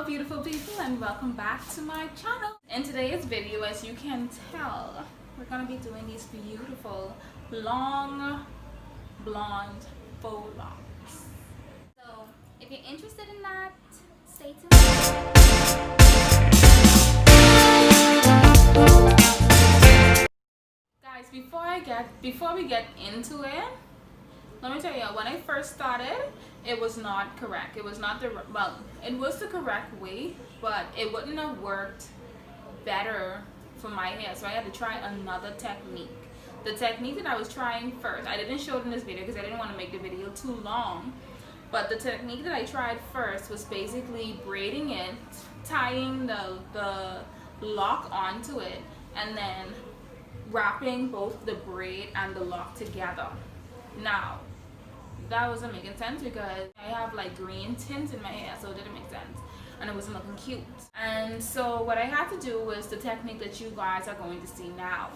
beautiful people, and welcome back to my channel. In today's video, as you can tell, we're gonna be doing these beautiful long blonde faux locks. So if you're interested in that, stay tuned. Guys, before we get into it, let me tell you, when I first started, it was not correct. It was not it was the correct way, but it wouldn't have worked better for my hair, so I had to try another technique. The technique that I was trying first, I didn't show it in this video because I didn't want to make the video too long, but the technique that I tried first was basically braiding it, tying the lock onto it, and then wrapping both the braid and the lock together. Now, that wasn't making sense because I have like green tints in my hair, so it didn't make sense and it wasn't looking cute. And so what I had to do was the technique that you guys are going to see now.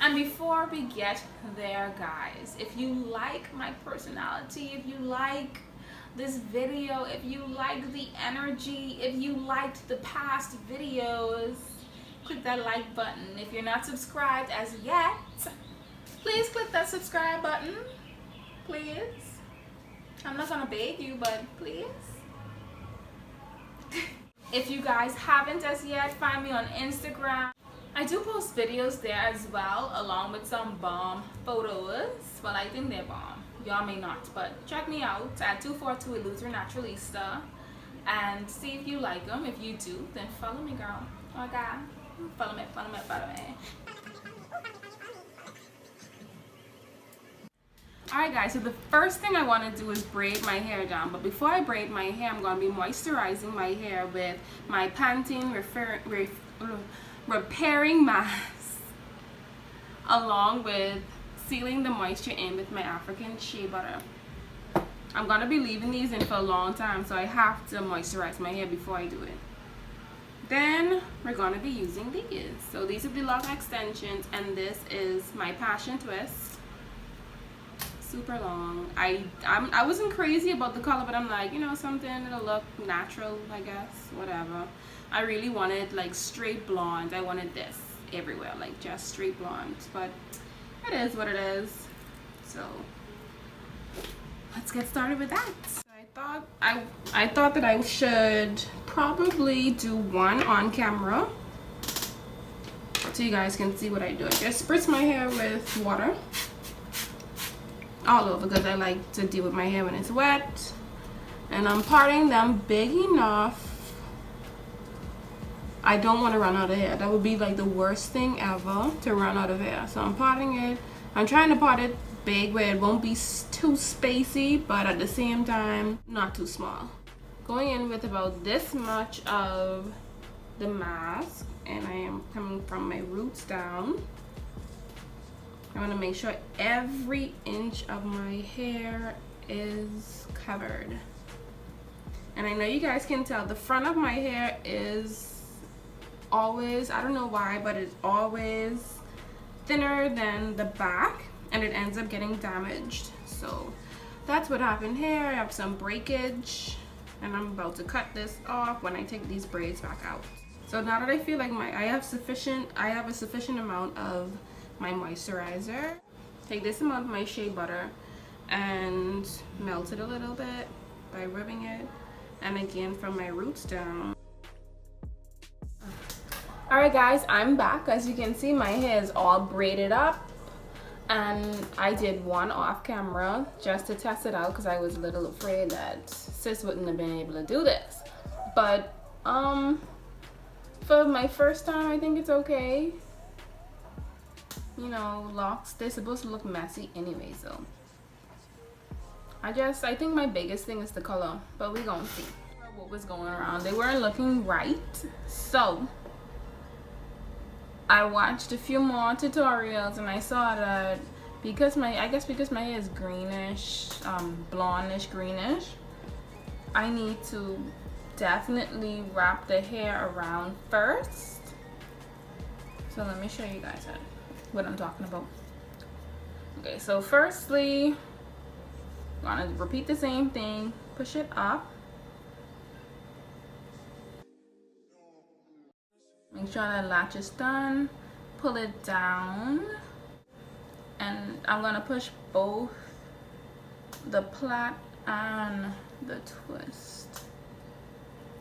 And before we get there, guys, if you like my personality, if you like this video, if you like the energy, if you liked the past videos, click that like button. If you're not subscribed as yet, please click that subscribe button, please. I'm not gonna beg you, but please. If you guys haven't as yet, find me on Instagram. I do post videos there as well, along with some bomb photos. Well, I think they're bomb. Y'all may not, but check me out at 242 Illusion Naturalista and see if you like them. If you do, then follow me, girl. Oh God, follow me, follow me, follow me. Alright guys, so the first thing I want to do is braid my hair down, but before I braid my hair, I'm going to be moisturizing my hair with my Pantene repairing mask, along with sealing the moisture in with my African shea butter. I'm going to be leaving these in for a long time, so I have to moisturize my hair before I do it. Then we're going to be using these. So these are the lock extensions, and this is my passion twist. Super long. I wasn't crazy about the color, but I'm like, you know, something that'll look natural, I guess, whatever. I really wanted like straight blonde. I wanted this everywhere, like just straight blonde, but it is what it is. So let's get started with that. So I thought that I should probably do one on camera so you guys can see what I do. I just spritz my hair with water all over because I like to deal with my hair when it's wet, and I'm parting them big enough. I don't want to run out of hair. That would be like the worst thing ever, to run out of hair. So I'm parting it. I'm trying to part it big where it won't be too spacey, but at the same time not too small. Going in with about this much of the mask, and I am coming from my roots down. I want to make sure every inch of my hair is covered. And I know you guys can tell the front of my hair is always, I don't know why, but it's always thinner than the back, and it ends up getting damaged. So that's what happened here. I have some breakage, and I'm about to cut this off when I take these braids back out. So now that I feel like I have a sufficient amount of my moisturizer, take this amount of my shea butter and melt it a little bit by rubbing it, and again from my roots down. Alright guys, I'm back. As you can see, my hair is all braided up, and I did one off camera just to test it out because I was a little afraid that sis wouldn't have been able to do this, but for my first time I think it's okay. You know, locks, they're supposed to look messy anyway, so I think my biggest thing is the color, but we gonna see what was going around. They weren't looking right, so I watched a few more tutorials, and I saw that because my hair is greenish, blondish greenish, I need to definitely wrap the hair around first. So let me show you guys what I'm talking about. Okay, so firstly, I'm gonna repeat the same thing, push it up, Make sure that latch is done. Pull it down. And I'm gonna push both the plait and the twist.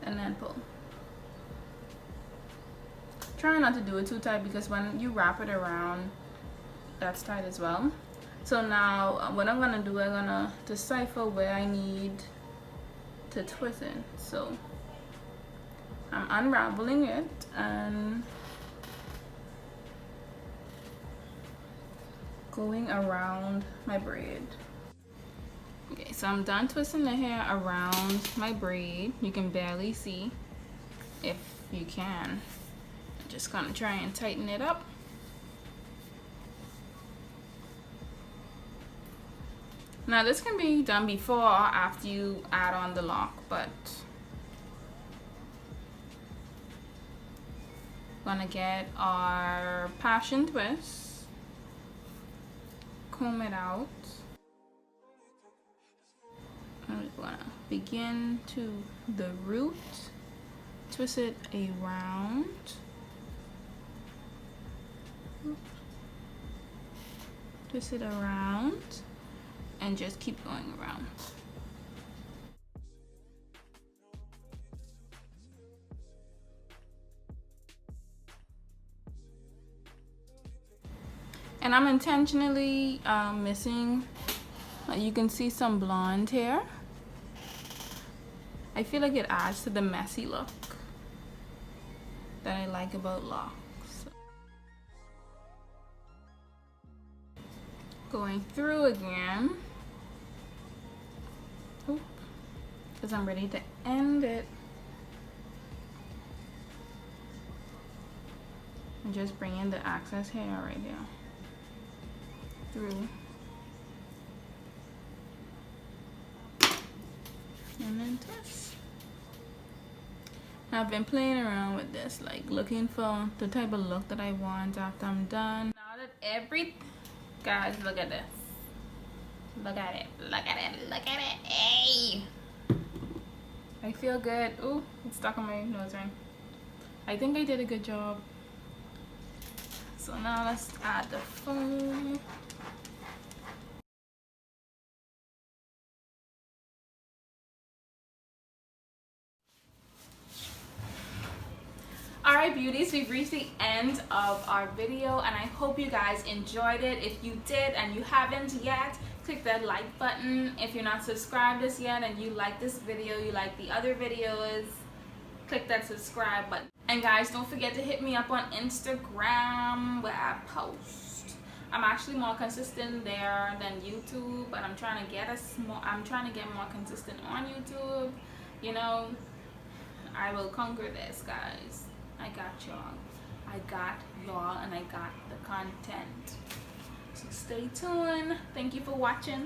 And then pull. Try not to do it too tight because when you wrap it around, that's tight as well. So now what I'm gonna do, I'm gonna decipher where I need to twist it. So I'm unraveling it and going around my braid. Okay, so I'm done twisting the hair around my braid. You can barely see, if you can. I'm just gonna try and tighten it up. Now this can be done before or after you add on the lock, but gonna get our passion twist, comb it out, and we're gonna begin to the root, twist it around, twist it around, and just keep going around. And I'm intentionally missing, you can see some blonde hair. I feel like it adds to the messy look that I like about locks. Going through again, because I'm ready to end it. And just bring in the excess hair right there. Through. And then twist. Now I've been playing around with this, like looking for the type of look that I want after I'm done. Now that guys, look at this. Look at it. Look at it. Look at it. Hey! I feel good. Ooh, it's stuck on my nose ring. I think I did a good job. So now let's add the foam. Alright beauties, we've reached the end of our video and I hope you guys enjoyed it. If you did and you haven't yet, click that like button. If you're not subscribed as yet and you like this video, you like the other videos, click that subscribe button. And guys, don't forget to hit me up on Instagram where I post. I'm actually more consistent there than YouTube, but I'm trying to get more consistent on YouTube. You know, I will conquer this, guys. I got y'all. I got y'all and I got the content. So stay tuned. Thank you for watching.